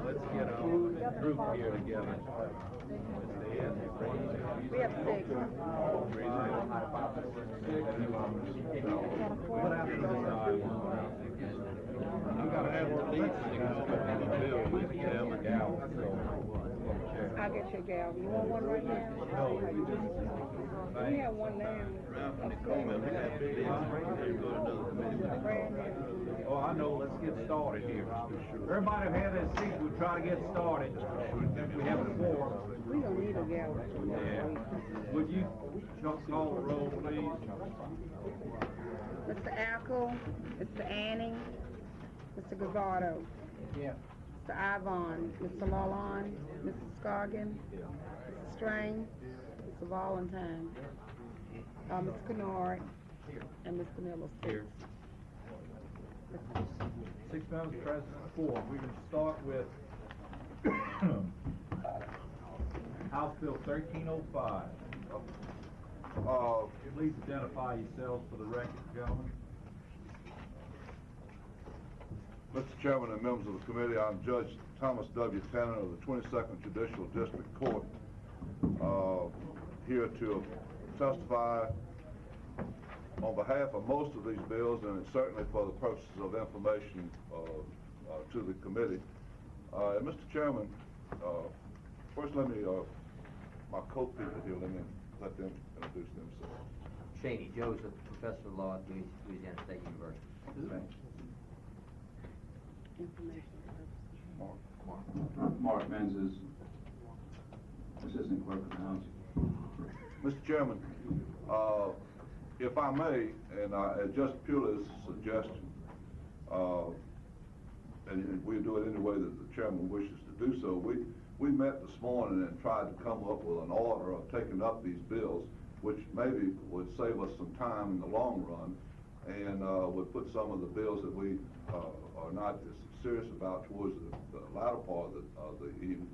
let's get our group here together. We have 6. What after this? We gotta have the lead singers come in the bill with them and gal. I'll get you a gal. You want one right now? No, we just. We have one now. Around from the corner, we have big Brand new. Oh, I know. Let's get started here. Everybody have their seats. We'll try to get started. We have the floor. We don't need a gal. Yeah. Would you Chuck call the roll, please? Mr. Ackle, Mr. Anning, Mr. Gavardo, Yeah. Mr. Ivon, Mr. Lalonde, Mr. Scargin, Mr. Strain, Mr. Valentine, Mr. Kennard, and Mr. Miller. Here. 6 members present, 4. We can start with House Bill 1305. Please identify yourselves for the record, gentlemen. Mr. Chairman and members of the committee, I'm Judge Thomas W. Tanner of the 22nd Judicial District Court, here to testify on behalf of most of these bills, and certainly for the purposes of information to the committee. And Mr. Chairman, first let me, my co-people here, let them introduce themselves. Cheney Joseph, professor of law at Louisiana State University. Information. Mark Menzies, Assistant Clerk of the House. Mr. Chairman, if I may, and just purely as a suggestion, and we'll do it any way that the chairman wishes to do so, we met this morning and tried to come up with an order of taking up these bills, which maybe would save us some time in the long run, and would put some of the bills that we are not as serious about towards the latter part of the evening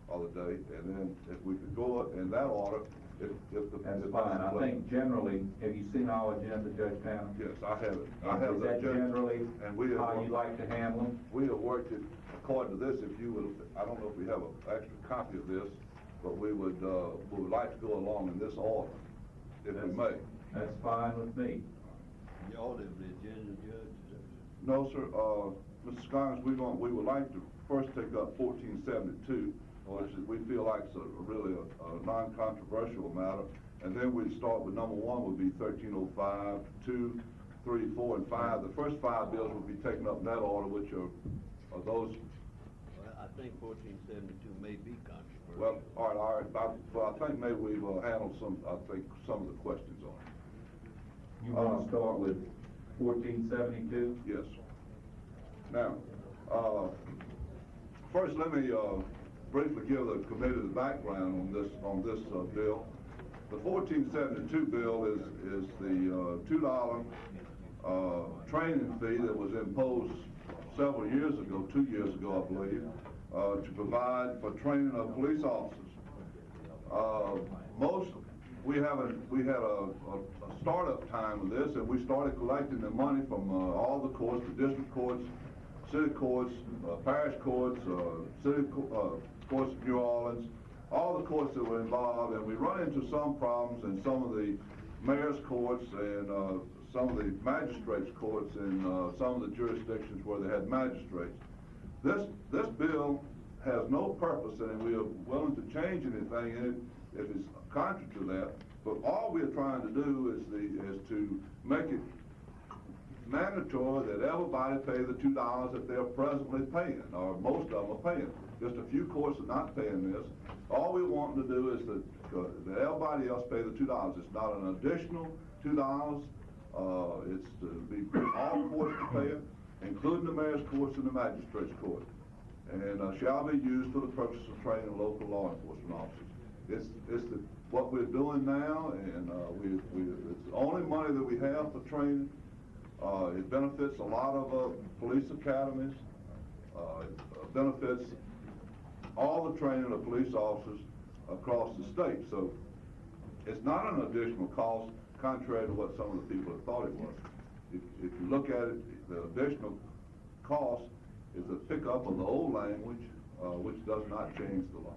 or the day, and then if we could go in that order, if the... That's fine. I think generally, have you seen our agenda, Judge Tanner? Yes, I have it. I have Is the that agenda, generally and we have, how you like to handle them? We have worked it according to this. If you would, I don't know if we have an extra copy of this, but we would like to go along in this order, if we may. That's fine with me. You ordered the agenda, Judge? No, sir. Mr. Scoggins, we would like to first take up 1472, which is, we feel like it's really a non-controversial matter, and then we'd start with number 1 would be 1305, 2, 3, 4, and 5. The first 5 bills would be taken up in that order, which are those. Well, I think 1472 may be controversial. Well, all right. But I think maybe we've handled some of the questions on it. You want to start with 1472? Yes. Now, first let me briefly give the committee the background on this bill. The 1472 bill is the $2 training fee that was imposed several years ago, 2 years ago, I believe, to provide for training of police officers. We had a startup time of this, and we started collecting the money from all the courts, the district courts, city courts, parish courts, courts of New Orleans, all the courts that were involved, and we run into some problems in some of the mayor's courts and some of the magistrates' courts in some of the jurisdictions where they had magistrates. This bill has no purpose, and we are willing to change anything in it if it's contrary to that. But all we're trying to do is to make it mandatory that everybody pay the $2 that they're presently paying, or most of them are paying. Just a few courts are not paying this. All we want to do is that everybody else pay the $2. It's not an additional $2. It's to be all courts to pay it, including the mayor's courts and the magistrate's court, and shall be used for the purpose of training local law enforcement officers. It's what we're doing now, and it's the only money that we have for training. It benefits a lot of police academies. It benefits all the training of police officers across the state. So it's not an additional cost, contrary to what some of the people have thought it was. If you look at it, the additional cost is a pickup of the old language which does not change the law.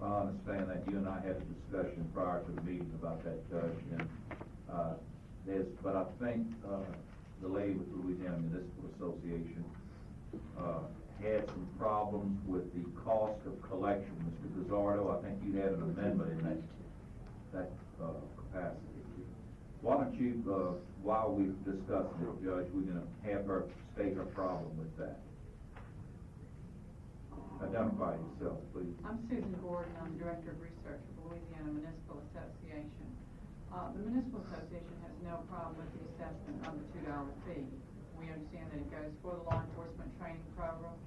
I understand that. You and I had a discussion prior to the meeting about that, Judge, and, but I think, the lady with the Louisiana Municipal Association, had some problems with the cost of collection. Mr. Gazzardo, I think you had an amendment in that capacity. Why don't you, while we've discussed it, Judge, we're gonna have her state her problem with that. Identify yourself, please. I'm Susan Gordon. I'm Director of Research for the Louisiana Municipal Association. The Municipal Association has no problem with the assessment of the $2 fee. We understand that it goes for the law enforcement training program.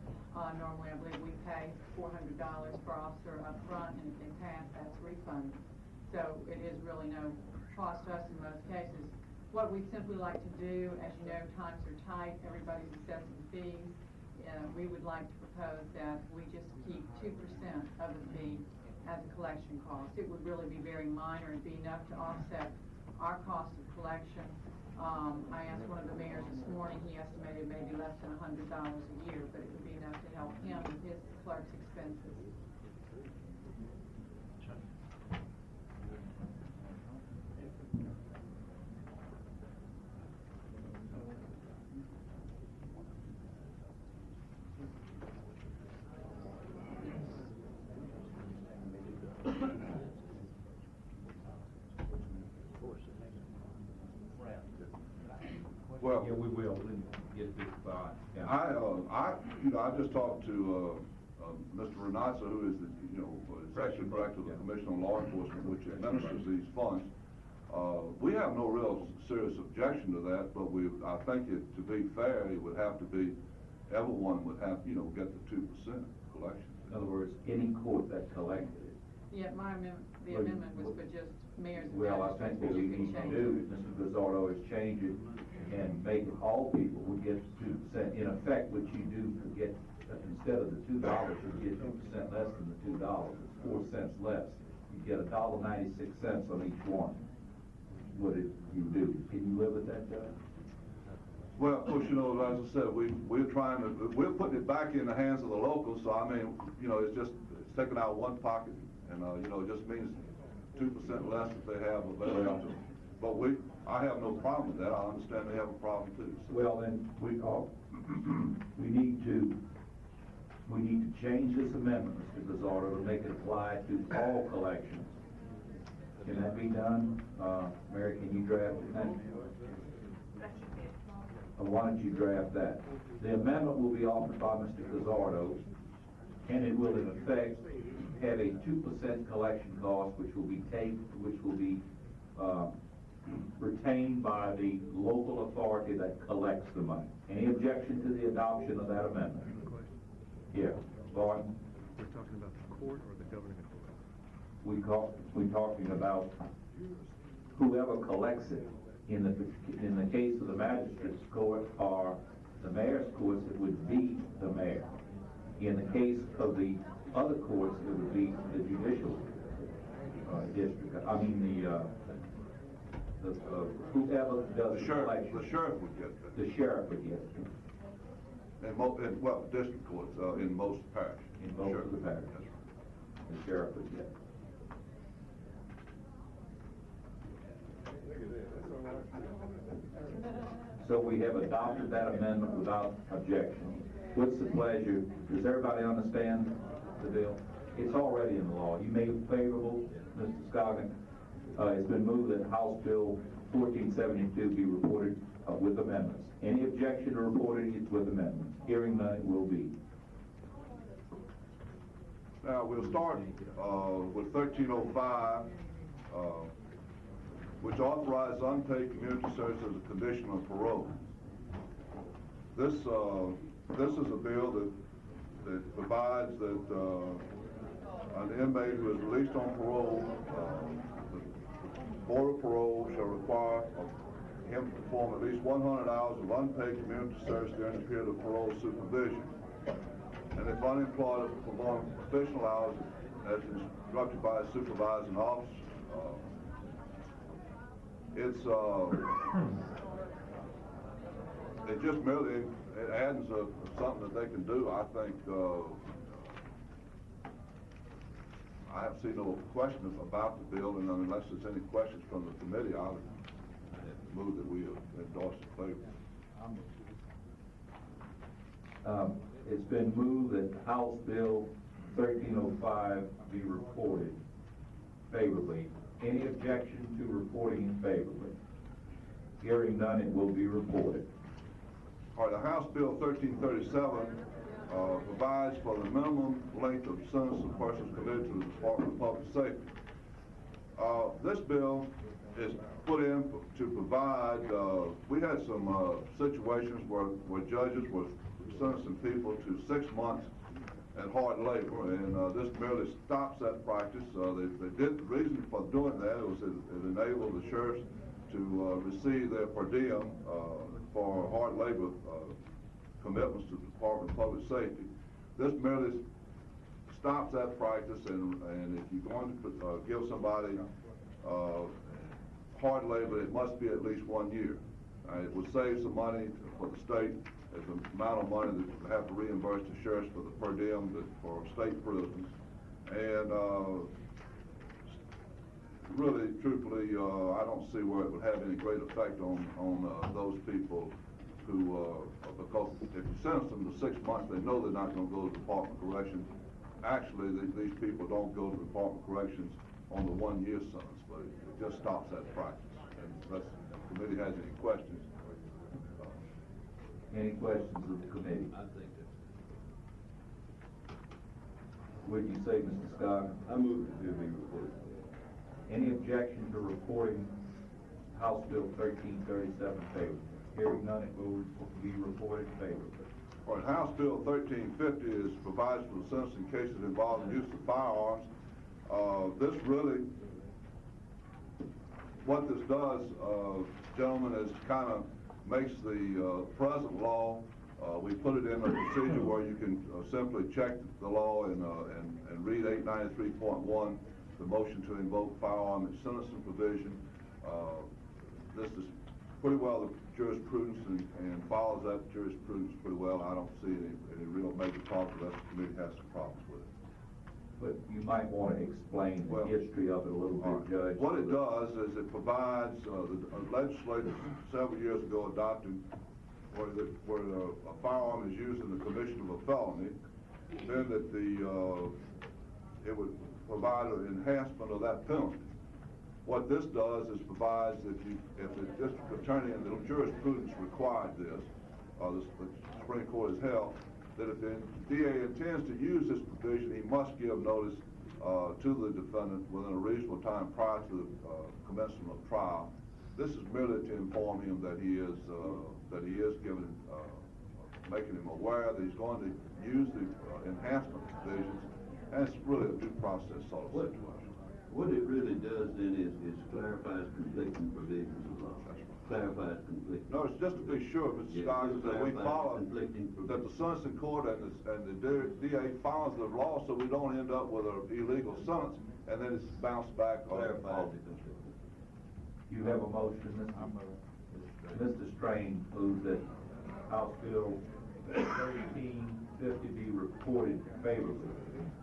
Normally, I believe we pay $400 per officer up front, and if they pass, that's refunded. So it is really no cost to us in most cases. What we'd simply like to do, as you know, times are tight, everybody's assessing fees. We would like to propose that we just keep 2% of the fee as a collection cost. It would really be very minor. It'd be enough to offset our cost of collection. I asked one of the mayors this morning, he estimated maybe less than $100 a year, but it would be enough to help him with his clerk's expenses. Well, Yeah, we will. We'll get this by. Yeah. I just talked to, Mr. Renazza, who is the, Executive Director of the Commission on Law Enforcement, which administers these funds. We have no real serious objection to that, but I think to be fair, it would have to be, everyone would have, get the 2% collection. In other words, any court that collected it. Yeah, the amendment was for just mayors and Well, I magistrates, think what but we you can need to change do, it. Mr. Gazzardo, is change it and make it all people would get 2%. In effect, what you do to get, instead of the $2, you get 2% less than the $2. It's 4 cents less. You get $1.96 on each one. What did you do? Can you live with that, Judge? Well, of course, as I said, we're putting it back in the hands of the locals, so I mean, it's taken out of one pocket, and, it just means 2% less if they have available to them. But I have no problem with that. I understand they have a problem too. So. Well, then, we need to change this amendment, Mr. Gazzardo, to make it apply to all collections. Can that be done? Mary, can you draft it? Why don't you draft that? The amendment will be offered by Mr. Gazzardo, and it will in effect have a 2% collection cost, which will be retained by the local authority that collects the money. Any objection to the adoption of that amendment? Yeah, Barton? We're talking about the court or the governing authority? We're talking about whoever collects it. In the case of the magistrate's court or the mayor's courts, it would be the mayor. In the case of the other courts, it would be the judicial district. I mean, whoever does the collection. The sheriff would get that. The sheriff would get it. District courts, in most parishes. In most of the parishes. Yes, The sheriff would get it. So we have adopted that amendment without objection. What's the pleasure? Does everybody understand the bill? It's already in the law. You made it favorable, Mr. Scoggin. It's been moved that House Bill 1472 be reported with amendments. Any objection to reporting it with amendments? Hearing none, it will be. Now, we'll start with 1305, which authorizes unpaid community service as a condition of parole. This is a bill that provides that an inmate who is released on parole, the Board of Parole shall require him to perform at least 100 hours of unpaid community service during the period of parole supervision. And if unemployed, perform additional hours as instructed by a supervising officer. It just merely adds something that they can do. I think I have seen no questions about the bill, and unless there's any questions from the committee, I'll move that we endorse the favor. It's been moved that House Bill 1305 be reported favorably. Any objection to reporting it favorably? Hearing none, it will be reported. All right, the House Bill 1337 provides for the minimum length of sentence of persons committed to the Department of Public Safety. This bill is put in to provide, we had some situations where judges were sentencing people to 6 months at hard labor, and this merely stops that practice. The reason for doing that was it enabled the sheriffs to receive their per diem for hard labor commitments to the Department of Public Safety. This merely stops that practice, and if you're going to give somebody hard labor, it must be at least 1 year. It will save some money for the state as the amount of money that we have to reimburse the sheriffs for the per diem for state prisons. And really, truthfully, I don't see where it would have any great effect on those people who, because if you sentence them to 6 months, they know they're not going to go to the Department of Corrections. Actually, these people don't go to the Department of Corrections on the 1 year sentence, but it just stops that practice. And unless the committee has any questions. Any questions of the committee? I think that. What did you say, Mr. Scott? I move that it be reported. Any objection to reporting House Bill 1337 favorably? Hearing none, it will be reported favorably. All right, House Bill 1350 provides for the sentencing cases involving use of firearms. This really, what this does, gentlemen, is kind of makes the present law, we put it in a procedure where you can simply check the law and read 893.1, the motion to invoke firearm and sentencing provision. This is pretty well the jurisprudence and follows that jurisprudence pretty well. I don't see any real major problems unless the committee has some problems with it. But you might want to explain the history of it a little bit, Judge. What it does is it provides, the legislature several years ago adopted where a firearm is used in the commission of a felony, then that it would provide an enhancement of that penalty. What this does is provides that if the district attorney, and the jurisprudence required this, the Supreme Court has held, that if the DA intends to use this provision, he must give notice to the defendant within a reasonable time prior to the commencement of trial. This is merely to inform him that he is giving, making him aware that he's going to use the enhancement provisions, and it's really a due process sort of situation. What it really does then is clarifies conflicting provisions of law. Clarifies conflicting. No, it's just to be sure, Mr. Stockton, that we follow, that the sentencing court and the DA follows the law, so we don't end up with an illegal sentence, and then it's bounced back. Clarifies the conflicting. You have a motion, Mr. Strain moves that House Bill 1350 be reported favorably.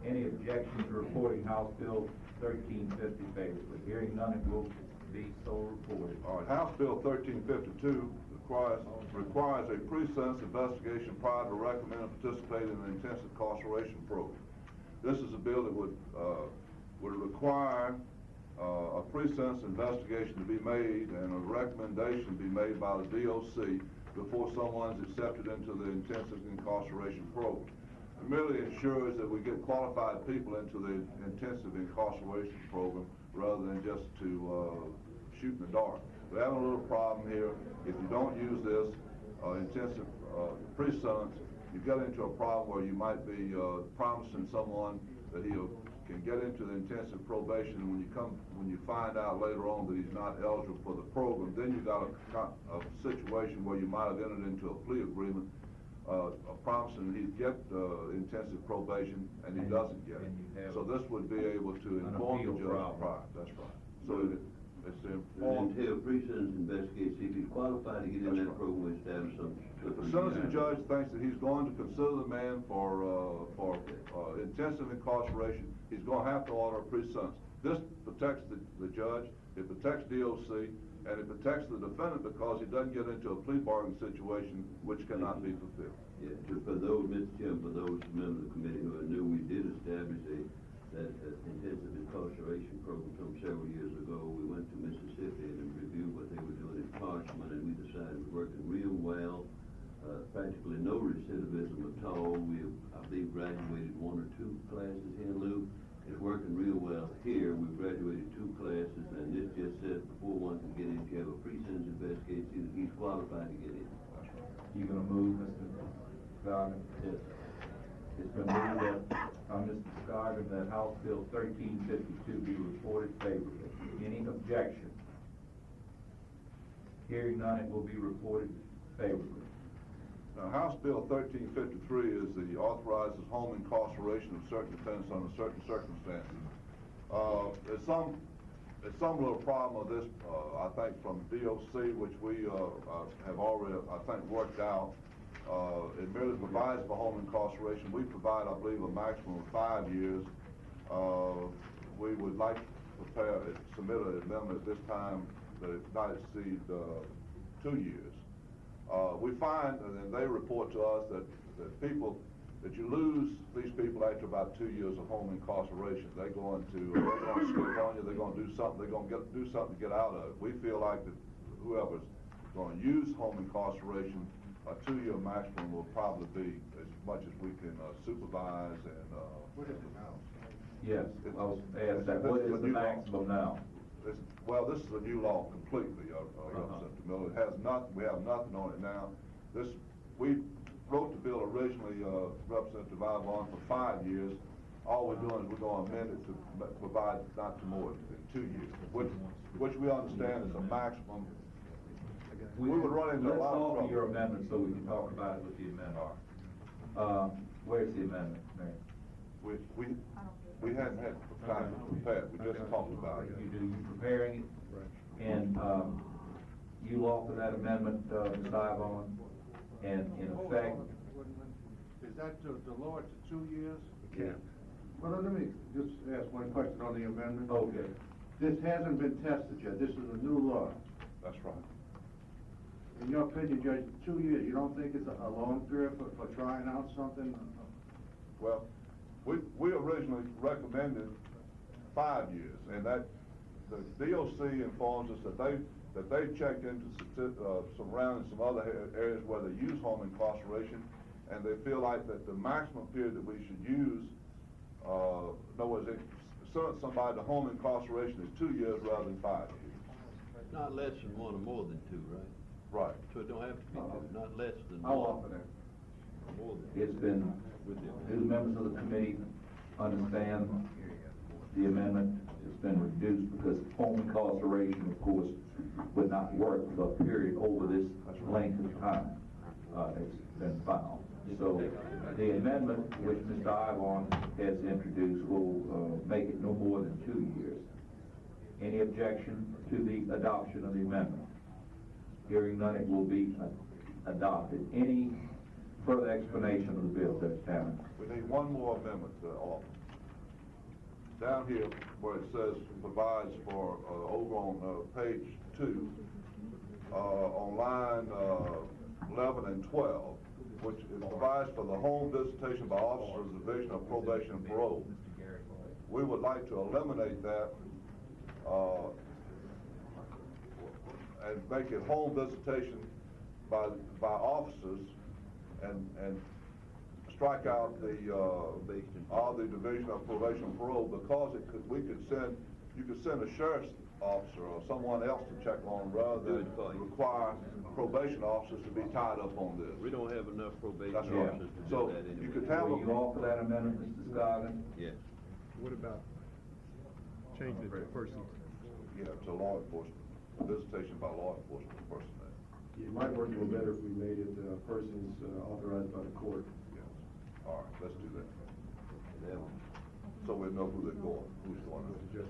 Any objection to reporting House Bill 1350 favorably? Hearing none, it will be so reported. All right, House Bill 1352 requires a pre-sentence investigation prior to recommend participating in an intensive incarceration program. This is a bill that would require a pre-sentence investigation to be made and a recommendation to be made by the DOC before someone's accepted into the intensive incarceration program. It merely ensures that we get qualified people into the intensive incarceration program rather than just to shoot in the dark. We're having a little problem here. If you don't use this intensive pre-sentence, you get into a problem where you might be promising someone that he can get into the intensive probation, and when you find out later on that he's not eligible for the program, then you got a situation where you might have entered into a plea agreement promising he'd get intensive probation, and he doesn't get it. So this would be able to inform the judge prior. That's right. So It's to And inform. then tell pre-sentence investigator, see if he's qualified to get in that program, we establish some. If the sentencing judge thinks that he's going to consider the man for intensive incarceration, he's gonna have to order a pre-sentence. This protects the judge, it protects DOC, and it protects the defendant because he doesn't get into a plea bargaining situation which cannot be fulfilled. Yeah, just for those, Mr. Chairman, for those members of the committee who are new, we did establish that intensive incarceration program some several years ago. We went to Mississippi and reviewed what they were doing in Parchman, and we decided it was working real well. Practically no recidivism at all. We have, I believe, graduated 1 or 2 classes here, Lou. It's working real well here. We've graduated 2 classes, and this just says before one can get in, you have a pre-sentence investigator, see that he's qualified to get in. You gonna move, Mr. Scoggin? Yes. It's been moved that, Mr. Scoggin, that House Bill 1352 be reported favorably. Any objection? Hearing none, it will be reported favorably. Now, House Bill 1353 is the authorizes home incarceration of certain defendants under certain circumstances. There's some little problem with this, I think, from DOC, which we have already, I think, worked out. It merely provides for home incarceration. We provide, I believe, a maximum of 5 years. We would like to submit an amendment at this time that it not exceed 2 years. We find, and they report to us that that you lose these people after about 2 years of home incarceration. They're going to skip on you. They're going to do something. They're going to do something to get out of it. We feel like that whoever's going to use home incarceration, a 2-year maximum will probably be as much as we can supervise and. What is it now? Yes, I was asked that. What is the maximum now? Well, this is a new law completely, Representative Miller. It has nothing, we have nothing on it now. We wrote the bill originally, Representative Ivon, for 5 years. All we're doing is we're going to amend it to provide not to more than 2 years, which we understand is a maximum. We would run into a lot of trouble. Let's offer your amendment so we can talk about it with the amendment. Where's the amendment, Mayor? We hadn't had time to prepare it. We just talked about it. You preparing it? Right. And, you offer that amendment, Ms. Ivon, and in effect. Is that to lower it to 2 years? Yeah. Well, let me just ask one question on the amendment. Okay. This hasn't been tested yet. This is a new law. That's right. In your opinion, Judge, 2 years, you don't think it's a long period for trying out something? Well, we originally recommended 5 years, and that the DOC informs us that they've checked into some other areas where they use home incarceration, and they feel like that the maximum period that we should use, in other words, sentence somebody to home incarceration is 2 years rather than 5 years. Not less than 1 or more than 2, right? Right. So it don't have to be 2, not less than 1. I'll offer that. More than. It's been, do the members of the committee understand the amendment? It's been reduced because home incarceration, of course, would not work for a period over this length of time. It's been found. So the amendment which Mr. Ivon has introduced will make it no more than 2 years. Any objection to the adoption of the amendment? Hearing none, it will be adopted. Any further explanation of the bill, Judge Hammond? We need one more amendment to offer. Down here where it says provides for, over on page 2, on line 11 and 12, which provides for the home visitation by officers of the Division of Probation and Parole. We would like to eliminate that and make it home visitation by officers and strike out all the Division of Probation and Parole, because you could send a sheriff's officer or someone else to check on rather than require probation officers to be tied up on this. We don't have enough probation That's right. officers to So do that anyway. you could have Will you offer that amendment, Mr. Scoggin? Yes. What about changing it to person? Yeah, to law enforcement, visitation by law enforcement personnel. It might work a little better if we made it persons authorized by the court. Yes. All right, let's do that. So we know who they're going, who's going to.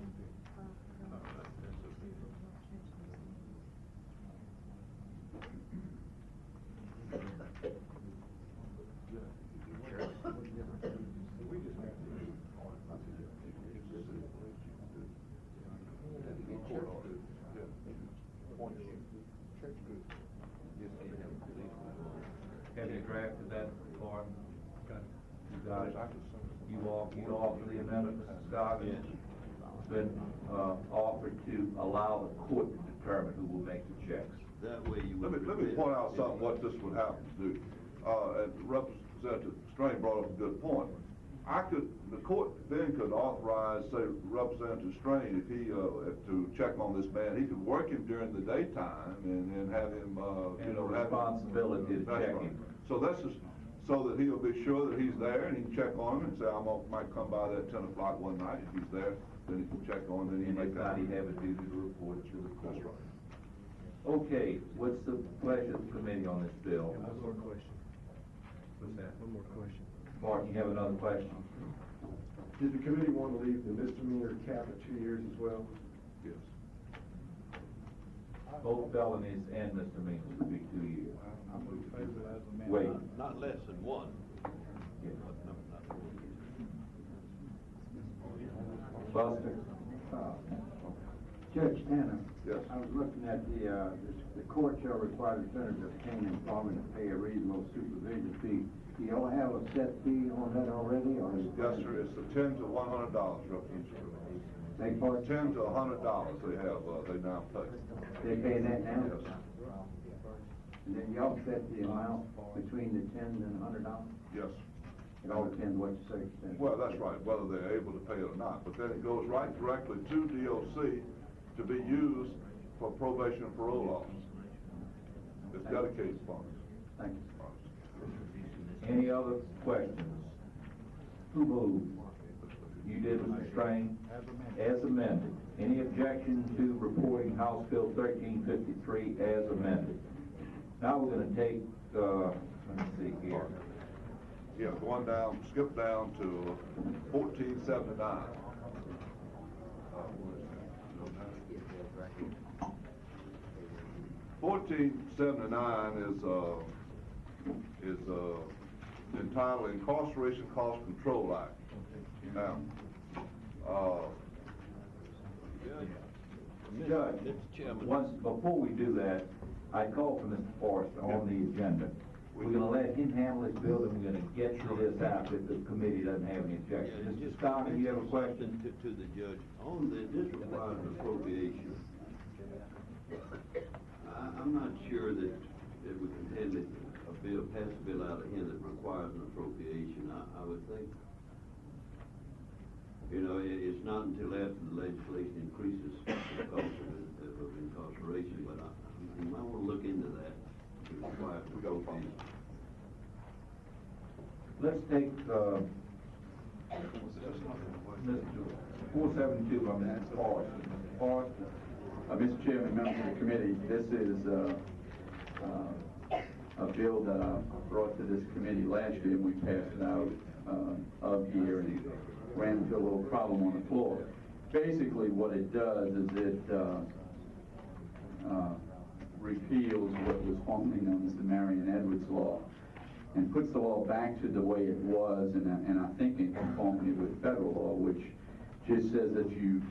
Have you drafted that, Martin? You got it? You offer the amendment, Mr. Scoggins? It's been, offered to allow the court to determine who will make the checks. That way you Let would. me point out something, what this would have to do. And Representative Strain brought up a good point. The court then could authorize, say, Representative Strain, if he, to check on this man, he could work him during the daytime and have him, And the responsibility to That's check right. him. So that's just, so that he'll be sure that he's there and he can check on him and say, might come by there at 10 o'clock one night. If he's there, then he can check on him and he And can if make not, that. he'd have a duty to report it to the court. That's right. Okay, what's the pleasure of the committee on this bill? One more question. What's that? One more question. Mark, you have another question? Did the committee want to leave the misdemeanor cap at 2 years as well? Yes. Both felonies and misdemeanors would be 2 years. I'm in favor as amended. Wait. Not less than one. Yeah. No, not more. Buster? Judge Tanner. Yes. I was looking at the court shall require the offenders of obtaining employment to pay a reasonable supervision fee. Do y'all have a set fee on that already, or is it? Yes, sir, it's the $10 to $100, Representative. Beg pardon? $10 to $100 they now pay. They pay that now? Yes. And then y'all set the amount between the $10 and $100? Yes. It all depends what your circumstances. Well, that's right, whether they're able to pay it or not. But then it goes right directly to DOC to be used for probation and parole officers. It's dedicated funds. Thank you. Any other questions? Who moved? You did, Mr. Strain? As amended. Any objection to reporting House Bill 1353 as amended? Now we're gonna take, let me see here. Yeah, skip down to 1479. 1479 is entitled Incarceration Cost Control Act. Now, Judge, Mr. Chairman. once, before we do that, I called for Mr. Forrester on the agenda. We're gonna let him handle his bill, and we're gonna get through this out if the committee doesn't have any objections. Mr. Scott, you have a question? To the judge, on this requires appropriation. I'm not sure that we can handle pass a bill out of here that requires an appropriation. I would think, it's not until after the legislation increases the cost of incarceration, but I might want to look into that. It requires appropriation. Let's take, Mr. 472, Mr. Forrester. Forrester? Mr. Chairman, members of the committee, this is a bill that I brought to this committee last year, and we passed it out of here and ran into a little problem on the floor. Basically, what it does is it repeals what was formerly known as the Marion Edwards Law and puts the law back to the way it was, and I think in conformity with federal law, which just says that you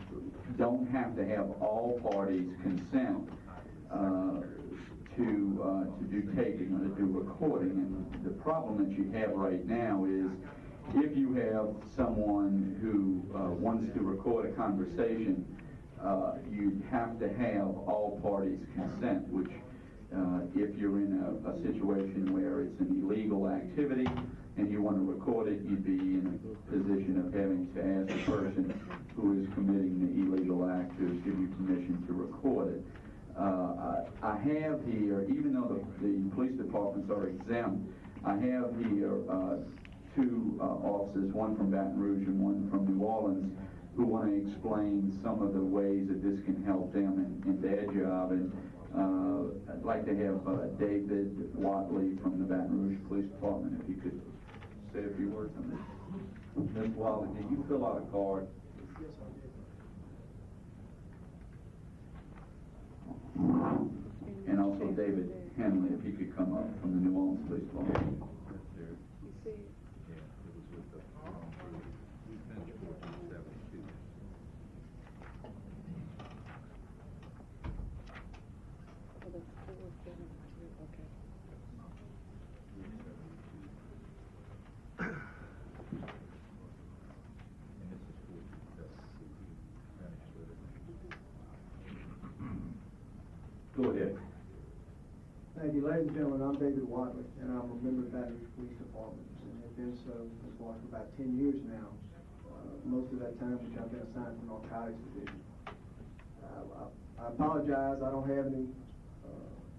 don't have to have all parties consent to do taping or to do recording. And the problem that you have right now is if you have someone who wants to record a conversation, you have to have all parties consent, which if you're in a situation where it's an illegal activity and you want to record it, you'd be in a position of having to ask the person who is committing the illegal act to give you permission to record it. I have here, even though the police departments are exempt, I have here two officers, one from Baton Rouge and one from New Orleans, who want to explain some of the ways that this can help them in their job. And I'd like to have David Watley from the Baton Rouge Police Department, if he could say a few words on this. Ms. Watley, did you fill out a card? And also David Henley, if he could come up from the New Orleans Police Department. You see it? Yeah, it was with the, we finished 1472. Go ahead. Thank you, ladies and gentlemen, I'm David Watley, and I'm a member of the Baton Rouge Police Department, and have been so for about 10 years now, most of that time which I've been assigned to the Narcotics Division. I apologize, I don't have any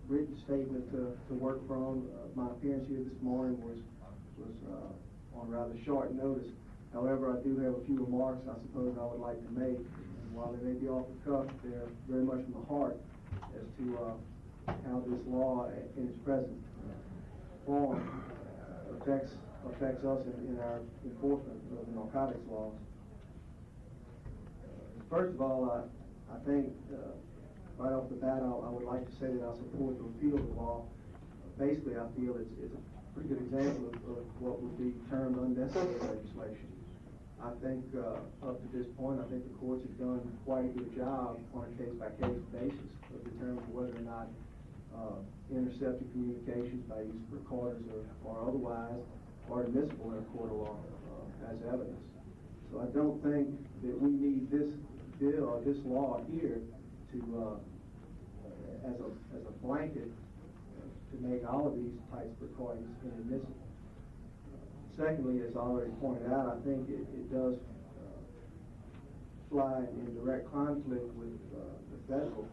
written statement to work from. My appearance here this morning was on rather short notice. However, I do have a few remarks I suppose I would like to make, and while they may be off the cuff, they're very much from the heart as to how this law in its present form affects us in our enforcement of the narcotics laws. First of all, I think right off the bat I would like to say that I support the repeal of the law. Basically, I feel it's a pretty good example of what would be termed unnecessary legislation. I think up to this point, I think the courts have done quite a good job on a case-by-case basis of determining whether or not intercepted communications by use of recorders or otherwise are admissible in a court of law as evidence. So I don't think that we need this bill or this law here to as a blanket to make all of these types of recordings inadmissible. Secondly, as already pointed out, I think it does fly in direct conflict with the federal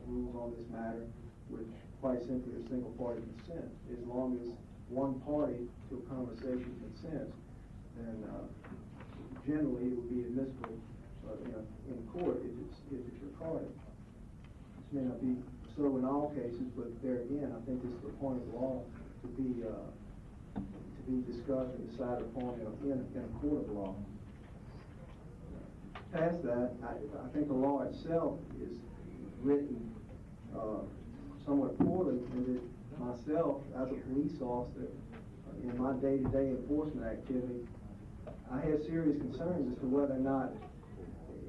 rules on this matter, which quite simply are single party consent. As long as one party to a conversation consents, then generally it would be admissible in court if it's recorded. This may not be so in all cases, but there again, I think it's the point of the law to be discussed and decided upon in a court of law. Past that, I think the law itself is written somewhat poorly, and that myself, as a police officer, in my day-to-day enforcement activity, I have serious concerns as to whether or not,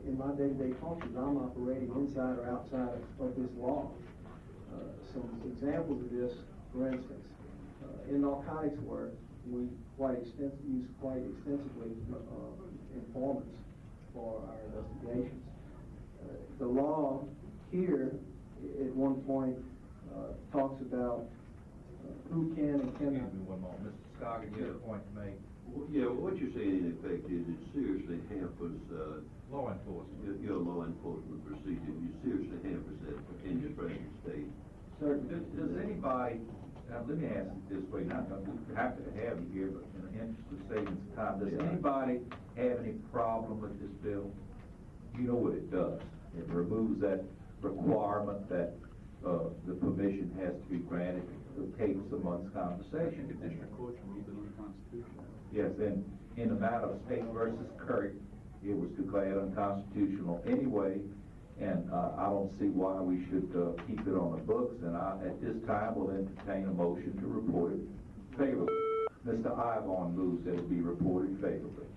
in my day-to-day functions, I'm operating inside or outside of this law. Some examples of this, for instance, in narcotics work, we use quite extensively informants for our investigations. The law here, at one point, talks about who can and cannot. Excuse me one moment. Mr. Scoggin, you have a point to make. Well, yeah, what you're saying in effect is it seriously hampers Law enforcement. your law enforcement procedure. You seriously hampers that in your present state. Does anybody, let me ask it this way, not that we're happy to have you here, but in the interest of saving some time, does anybody have any problem with this bill? You know what it does. It removes that requirement that the permission has to be granted to tape someone's conversation. The district court can read it unconstitutional. Yes, and in the matter of State versus Kirk, it was declared unconstitutional anyway, and I don't see why we should keep it on the books, and I, at this time, will entertain a motion to report it favorably. Mr. Ivon moves that it be reported favorably.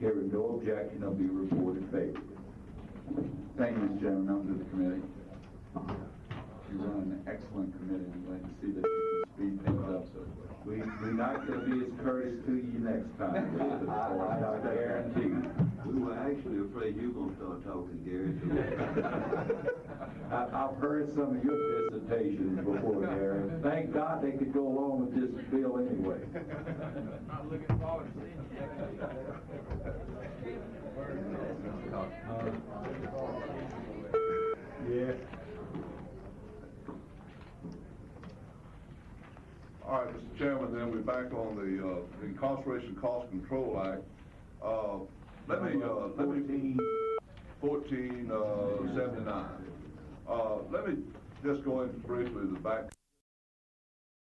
Hearing no objection, it'll be reported favorably. Thank you, Mr. Chairman, members of the committee. You run an excellent committee. I'm glad to see that you can speed things up so quick. We're not going to be as courteous to you next time, Mr. Ford, I guarantee you. We were actually afraid you were going to start talking, Gary. I've heard some of your dissertations before, Gary. Thank God they could go along with this bill anyway. I'm looking forward to seeing Yeah. All right, Mr. Chairman, then we're back on the Incarceration Cost Control Act. Let me 1479. Let me just go into briefly the back.